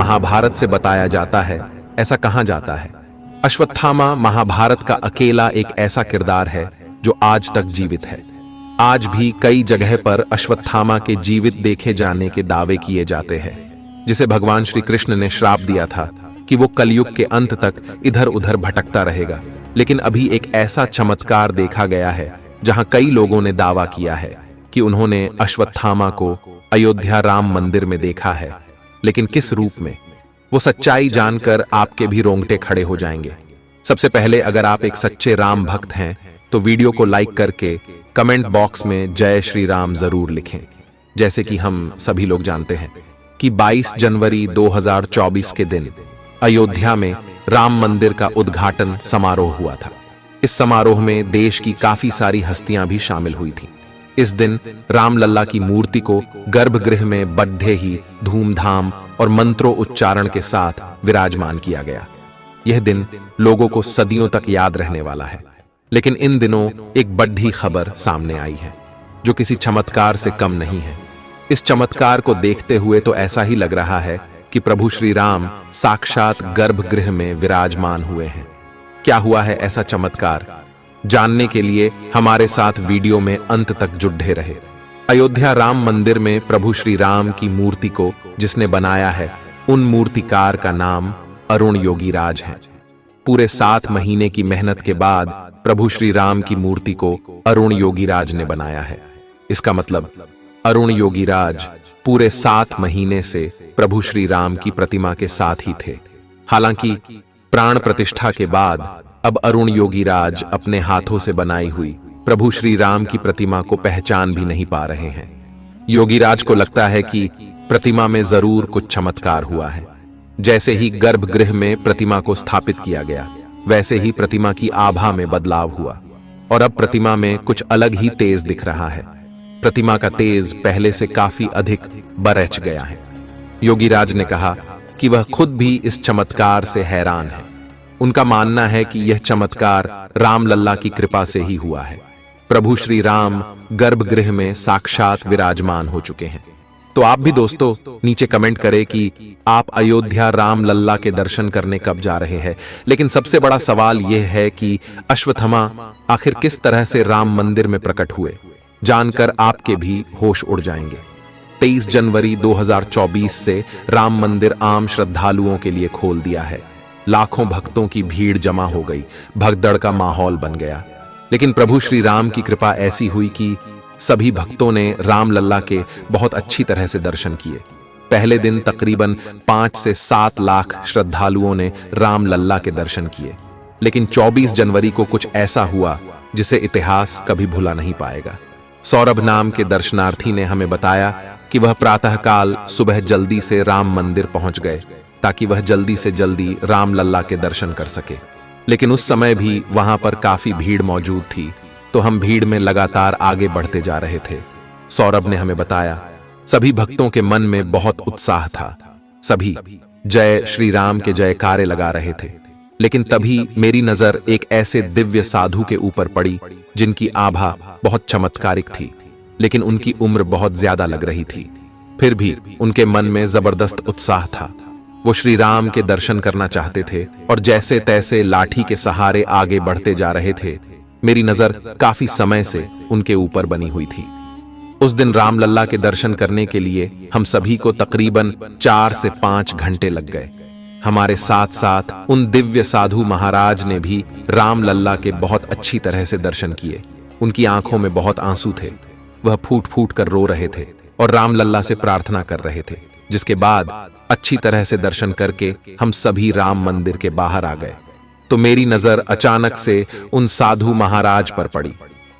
महाभारत से बताया जाता है, ऐसा कहा जाता है। अश्वत्थामा महाभारत का अकेला एक ऐसा किरदार है जो आज तक जीवित है। आज भी कई जगह पर अश्वत्थामा के जीवित देखे जाने के दावे किए जाते हैं, जिसे भगवान श्री कृष्ण ने श्राप दिया था कि वो कलयुग के अंत तक इधर उधर भटकता रहेगा। लेकिन अभी एक ऐसा चमत्कार देखा गया है जहां कई लोगों ने दावा किया है कि उन्होंने अश्वत्थामा को अयोध्या राम मंदिर में देखा है। लेकिन किस रूप में, वो सच्चाई जानकर आपके भी रोंगटे खड़े हो जाएंगे। सबसे पहले, अगर आप एक सच्चे राम भक्त हैं तो वीडियो को लाइक करके कमेंट बॉक्स में जय श्री राम जरूर लिखें। जैसे कि हम सभी लोग जानते हैं कि 22 जनवरी 2024 के दिन अयोध्या में राम मंदिर का उद्घाटन समारोह हुआ था। इस समारोह में देश की काफी सारी हस्तियां भी शामिल हुई थीं। इस दिन रामलल्ला की मूर्ति को गर्भगृह में बड़े ही धूमधाम और मंत्रों उच्चारण के साथ विराजमान किया गया। यह दिन लोगों को सदियों तक याद रहने वाला है। लेकिन इन दिनों एक बड़ी खबर सामने आई है जो किसी चमत्कार से कम नहीं है। इस चमत्कार को देखते हुए तो ऐसा ही लग रहा है कि प्रभु श्री राम साक्षात गर्भगृह में विराजमान हुए हैं। क्या हुआ है ऐसा चमत्कार, जानने के लिए हमारे साथ वीडियो में अंत तक जुड़े रहे। अयोध्या राम मंदिर में प्रभु श्री राम की मूर्ति को जिसने बनाया है, उन मूर्तिकार का नाम अरुण योगीराज है। पूरे 7 महीने की मेहनत के बाद प्रभु श्री राम की मूर्ति को अरुण योगीराज ने बनाया है। इसका मतलब अरुण योगीराज पूरे 7 महीने से प्रभु श्री राम की प्रतिमा के साथ ही थे। हालांकि प्राण प्रतिष्ठा के बाद अब अरुण योगीराज अपने हाथों से बनाई हुई प्रभु श्री राम की प्रतिमा को पहचान भी नहीं पा रहे हैं। योगीराज को लगता है कि प्रतिमा में जरूर कुछ चमत्कार हुआ है। जैसे ही गर्भगृह में प्रतिमा को स्थापित किया गया, वैसे ही प्रतिमा की आभा में बदलाव हुआ और अब प्रतिमा में कुछ अलग ही तेज दिख रहा है। प्रतिमा का तेज पहले से काफी अधिक बरच गया है। योगीराज ने कहा कि वह खुद भी इस चमत्कार से हैरान है। उनका मानना है कि यह चमत्कार रामलल्ला की कृपा से ही हुआ है। प्रभु श्री राम गर्भगृह में साक्षात विराजमान हो चुके हैं। तो आप भी दोस्तों नीचे कमेंट करें कि आप अयोध्या रामलल्ला के दर्शन करने कब जा रहे हैं। लेकिन सबसे बड़ा सवाल यह है कि अश्वत्थामा आखिर किस तरह से राम मंदिर में प्रकट हुए, जानकर आपके भी होश उड़ जाएंगे। 23 जनवरी 2024 से राम मंदिर आम श्रद्धालुओं के लिए खोल दिया है। लाखों भक्तों की भीड़ जमा हो गई, भगदड़ का माहौल बन गया। लेकिन प्रभु श्री राम की कृपा ऐसी हुई कि सभी भक्तों ने रामलल्ला के बहुत अच्छी तरह से दर्शन किए। पहले दिन तकरीबन 5 से 7 लाख श्रद्धालुओं ने रामलल्ला के दर्शन किए। लेकिन 24 जनवरी को कुछ ऐसा हुआ जिसे इतिहास कभी भुला नहीं पाएगा। सौरभ नाम के दर्शनार्थी ने हमें बताया कि वह प्रातःकाल सुबह जल्दी से राम मंदिर पहुंच गए ताकि वह जल्दी से जल्दी रामलल्ला के दर्शन कर सके। लेकिन उस समय भी वहां पर काफी भीड़ मौजूद थी, तो हम भीड़ में लगातार आगे बढ़ते जा रहे थे। सौरभ ने हमें बताया सभी भक्तों के मन में बहुत उत्साह था। सभी जय श्री राम के जयकारे लगा रहे थे। लेकिन तभी मेरी नजर एक ऐसे दिव्य साधु के ऊपर पड़ी जिनकी आभा बहुत चमत्कारिक थी, लेकिन उनकी उम्र बहुत ज्यादा लग रही थी। फिर भी उनके मन में जबरदस्त उत्साह था। वो श्री राम के दर्शन करना चाहते थे और जैसे तैसे लाठी के सहारे आगे बढ़ते जा रहे थे। मेरी नजर काफी समय से उनके ऊपर बनी हुई थी। उस दिन रामलल्ला के दर्शन करने के लिए हम सभी को तकरीबन 4 से 5 घंटे लग गए। हमारे साथ साथ उन दिव्य साधु महाराज ने भी रामलल्ला के बहुत अच्छी तरह से दर्शन किए। उनकी आंखों में बहुत आंसू थे। वह फूट फूट कर रो रहे थे और रामलल्ला से प्रार्थना कर रहे थे। जिसके बाद अच्छी तरह से दर्शन करके हम सभी राम मंदिर के बाहर आ गए। तो मेरी नजर अचानक से उन साधु महाराज पर पड़ी।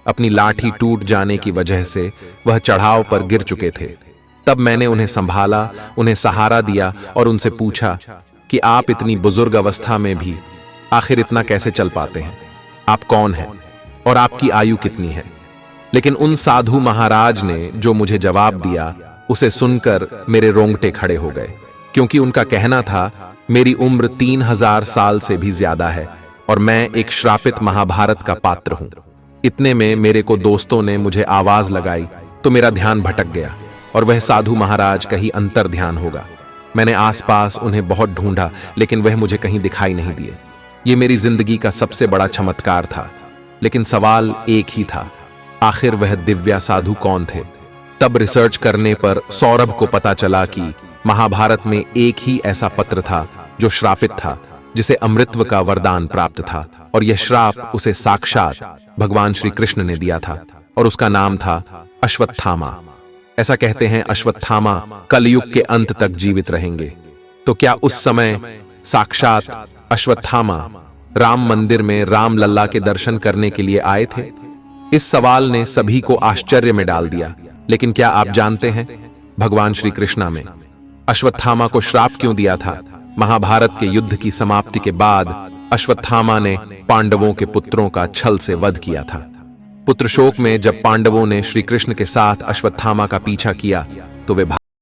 अपनी लाठी टूट जाने की वजह से वह चढ़ाव पर गिर चुके थे। तब मैंने उन्हें संभाला, उन्हें सहारा दिया और उनसे पूछा कि आप इतनी बुजुर्ग अवस्था में भी आखिर इतना कैसे चल पाते हैं? आप कौन हैं और आपकी आयु कितनी है? लेकिन उन साधु महाराज ने जो मुझे जवाब दिया, उसे सुनकर मेरे रोंगटे खड़े हो गए, क्योंकि उनका कहना था मेरी उम्र 3000 साल से भी ज्यादा है और मैं एक श्रापित महाभारत का पात्र हूं। इतने में मेरे को दोस्तों ने मुझे आवाज लगाई तो मेरा ध्यान भटक गया और वह साधु महाराज कहीं अंतर ध्यान होगा। मैंने आसपास उन्हें बहुत ढूंढा, लेकिन वह मुझे कहीं दिखाई नहीं दिए। ये मेरी जिंदगी का सबसे बड़ा चमत्कार था। लेकिन सवाल एक ही था, आखिर वह दिव्या साधु कौन थे? तब रिसर्च करने पर सौरभ को पता चला कि महाभारत में एक ही ऐसा पत्र था जो श्रापित था, जिसे अमृतत्व का वरदान प्राप्त था, और यह श्राप उसे साक्षात भगवान श्री कृष्ण ने दिया था, और उसका नाम था अश्वत्थामा। ऐसा कहते हैं अश्वत्थामा कलयुग के अंत तक जीवित रहेंगे। तो क्या उस समय साक्षात अश्वत्थामा राम मंदिर में राम लल्ला के दर्शन करने के लिए आए थे? इस सवाल ने सभी को आश्चर्य में डाल दिया। लेकिन क्या आप जानते हैं भगवान श्री कृष्ण में अश्वत्थामा को श्राप क्यों दिया था? महाभारत के युद्ध की समाप्ति के बाद अश्वत्थामा ने पांडवों के पुत्रों का छल से वध किया था। पुत्र शोक में जब पांडवों ने श्री कृष्ण के साथ अश्वत्थामा का पीछा किया तो वे